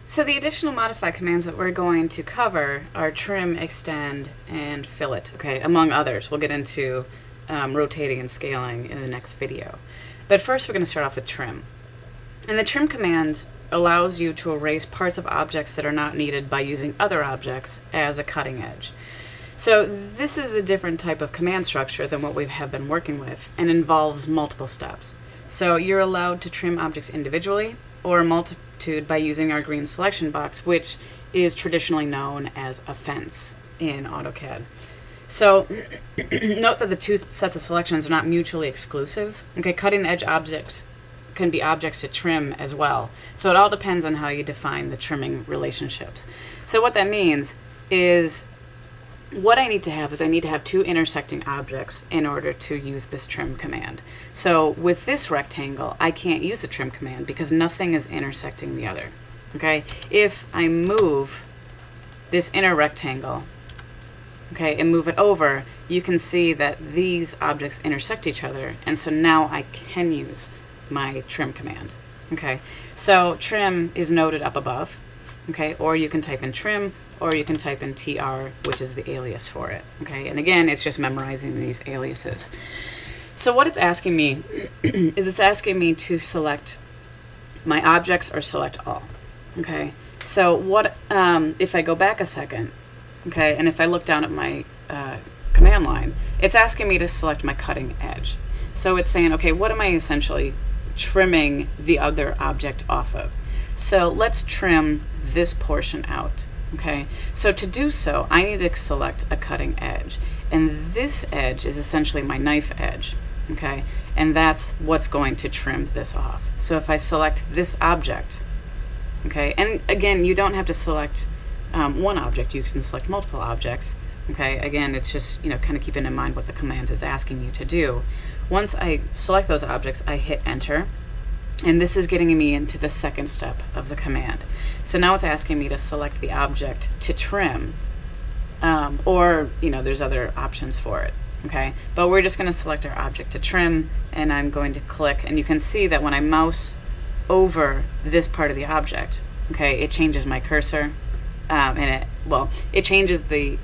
So the additional modify commands that we're going to cover are trim, extend, and fillet, okay, among others. We'll get into rotating and scaling in the next video. But first we're going to start off with trim. And the trim command allows you to erase parts of objects that are not needed by using other objects as a cutting edge. So this is a different type of command structure than what we have been working with and involves multiple steps. So you're allowed to trim objects individually or a multitude by using our green selection box, which is traditionally known as a fence in AutoCAD. So note that the two sets of selections are not mutually exclusive. Okay, cutting edge objects can be objects to trim as well. So it all depends on how you define the trimming relationships. So what that means is what I need to have is I need to have two intersecting objects in order to use this trim command. So with this rectangle, I can't use the trim command because nothing is intersecting the other. Okay, if I move this inner rectangle, okay, and move it over, you can see that these objects intersect each other, and so now I can use my trim command. Okay, so trim is noted up above, okay, or you can type in trim, or you can type in TR, which is the alias for it. Okay, and again, it's just memorizing these aliases. So what it's asking me is it's asking me to select my objects or select all. Okay, so what if I go back a second, okay, and if I look down at my command line, it's asking me to select my cutting edge. So it's saying, okay, what am I essentially trimming the other object off of? So let's trim this portion out. Okay, so to do so, I need to select a cutting edge, and this edge is essentially my knife edge. Okay, and that's what's going to trim this off. So if I select this object, okay, and again, you don't have to select one object, you can select multiple objects. Okay, again, it's just, kind of keeping in mind what the command is asking you to do. Once I select those objects, I hit enter, and this is getting me into the second step of the command. So now it's asking me to select the object to trim, or there's other options for it. Okay, but we're just going to select our object to trim, and I'm going to click, and you can see that when I mouse over this part of the object, okay, it changes my cursor, and it changes the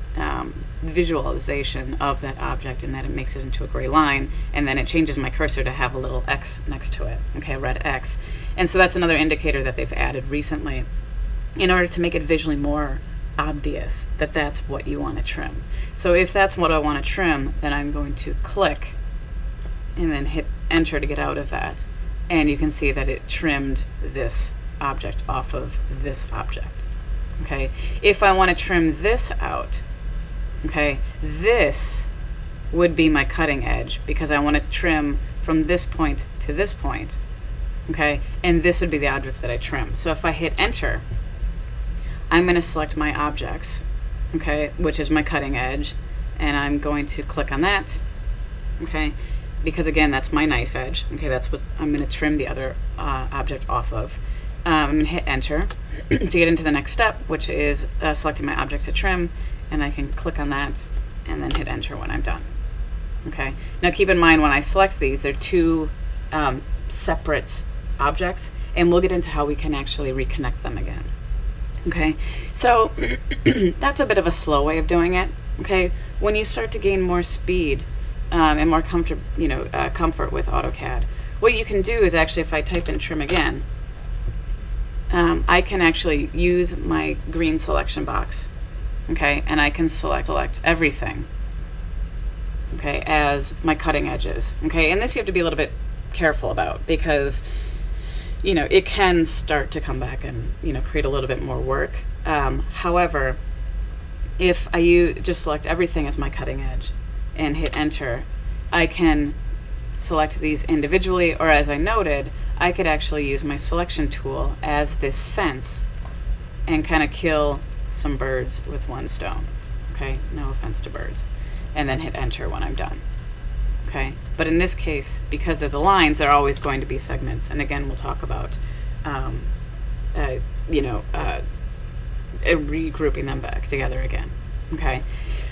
visualization of that object, and that it makes it into a gray line, and then it changes my cursor to have a little X next to it, okay, a red X. And so that's another indicator that they've added recently in order to make it visually more obvious that that's what you want to trim. So if that's what I want to trim, then I'm going to click and then hit enter to get out of that, and you can see that it trimmed this object off of this object. Okay, if I want to trim this out, okay, this would be my cutting edge because I want to trim from this point to this point, okay, and this would be the object that I trim. So if I hit enter, I'm going to select my objects, okay, which is my cutting edge, and I'm going to click on that, okay, because again, that's my knife edge, okay, that's what I'm going to trim the other object off of. I'm going to hit enter to get into the next step, which is selecting my object to trim, and I can click on that and then hit enter when I'm done. Okay, now keep in mind when I select these, they're two separate objects, and we'll get into how we can actually reconnect them again. Okay, so that's a bit of a slow way of doing it. Okay, when you start to gain more speed and more comfort with AutoCAD, what you can do is actually, if I type in trim again, I can actually use my green selection box, okay, and I can select everything, okay, as my cutting edges, okay, and this you have to be a little bit careful about because it can start to come back and create a little bit more work. However, if I just select everything as my cutting edge and hit enter, I can select these individually, or as I noted, I could actually use my selection tool as this fence and kind of kill some birds with one stone. Okay, no offense to birds. And then hit enter when I'm done. Okay, but in this case, because of the lines, they're always going to be segments. And again, we'll talk about regrouping them back together again. Okay,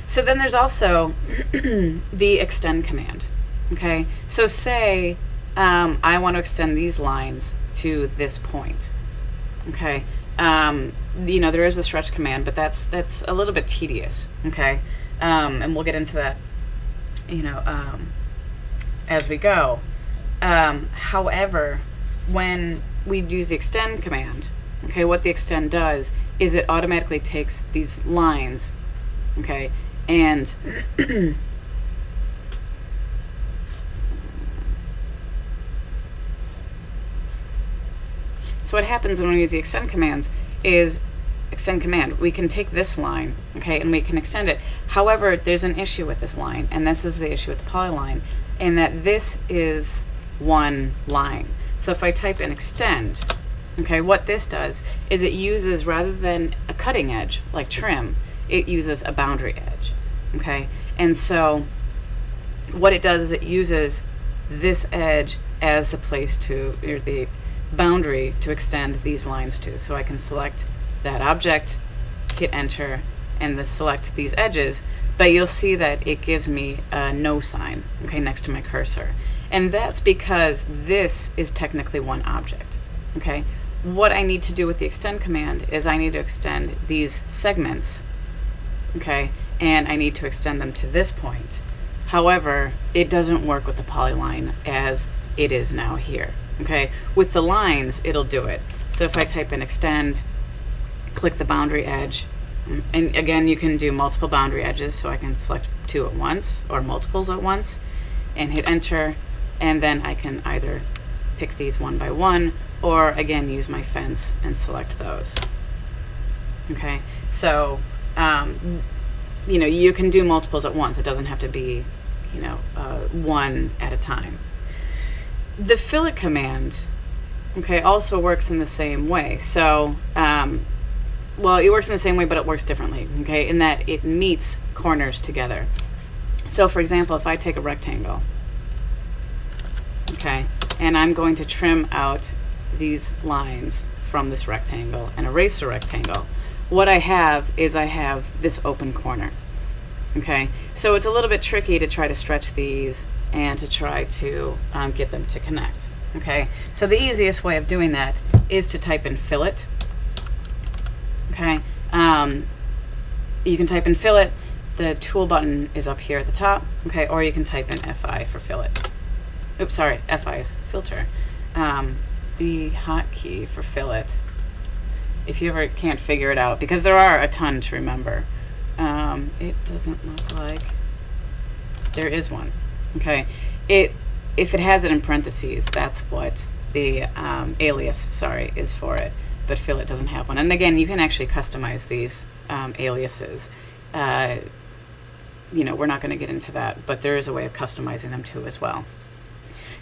so then there's also the extend command. Okay, so say I want to extend these lines to this point. Okay, You know, there is a stretch command, but that's a little bit tedious, okay? And we'll get into that, you know, as we go. However, when we use the extend command, okay, what the extend does is it automatically takes these lines, okay, and so what happens when we use the extend commands is extend command. We can take this line, okay, and we can extend it. However, there's an issue with this line, and this is the issue with the polyline, in that this is one line. So if I type in extend, okay, what this does is it uses, rather than a cutting edge like trim, it uses a boundary edge, okay? And so what it does is it uses this edge as a place to, or the boundary to extend these lines to. So I can select that object, hit enter, and select these edges, but you'll see that it gives me a no sign, okay, next to my cursor. And that's because this is technically one object, okay? What I need to do with the extend command is I need to extend these segments, okay, and I need to extend them to this point. However, it doesn't work with the polyline as it is now here, okay? With the lines, it'll do it. So if I type in extend, click the boundary edge, and again, you can do multiple boundary edges, so I can select two at once or multiples at once and hit enter, and then I can either pick these one by one or again use my fence and select those. Okay, so you know, you can do multiples at once. It doesn't have to be, you know, one at a time. The fillet command, okay, also works in the same way. So well, it works in the same way, but it works differently, okay, in that it meets corners together. So for example, if I take a rectangle, okay, and I'm going to trim out these lines from this rectangle and erase the rectangle, what I have is I have this open corner, okay? So it's a little bit tricky to try to stretch these and to try to get them to connect, okay? So the easiest way of doing that is to type in fillet. Okay, you can type in fillet. The tool button is up here at the top. Okay, or you can type in FI for fillet. Oops, sorry, FI is filter. The hotkey for fillet, if you ever can't figure it out, because there are a ton to remember. It doesn't look like there is one. Okay, if it has it in parentheses, that's what the alias, sorry, is for it. But fillet doesn't have one. And again, you can actually customize these aliases. You know, we're not going to get into that, but there is a way of customizing them too as well.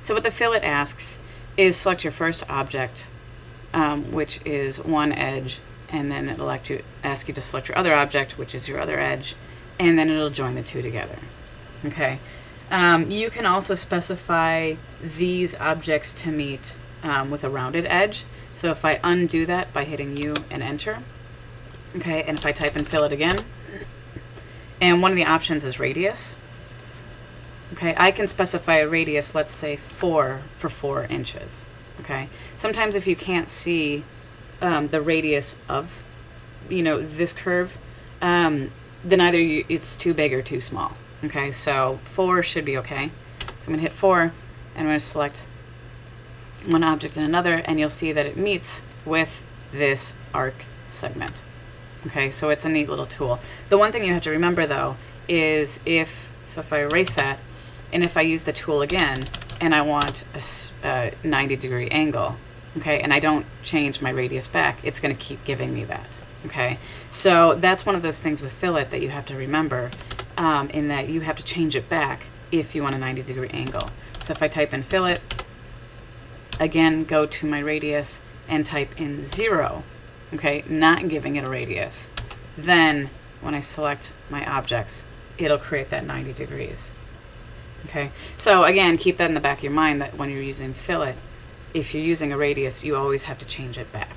So what the fillet asks is select your first object, which is one edge, and then it'll ask you to select your other object, which is your other edge, and then it'll join the two together. Okay. You can also specify these objects to meet with a rounded edge. So if I undo that by hitting U and enter, okay, and if I type in fillet again, and one of the options is radius, okay, I can specify a radius, let's say 4 for 4 inches, okay. Sometimes if you can't see the radius of, you know, this curve, then either it's too big or too small, okay. So 4 should be okay. So I'm going to hit 4, and I'm going to select one object and another, and you'll see that it meets with this arc segment. Okay, so it's a neat little tool. The one thing you have to remember though is if I erase that, and if I use the tool again, and I want a 90-degree angle, okay, and I don't change my radius back, it's going to keep giving me that. Okay, so that's one of those things with fillet that you have to remember, in that you have to change it back if you want a 90-degree angle. So if I type in fillet, again, go to my radius and type in 0, okay, not giving it a radius. Then when I select my objects, it'll create that 90 degrees. Okay, so again, keep that in the back of your mind that when you're using fillet, if you're using a radius, you always have to change it back.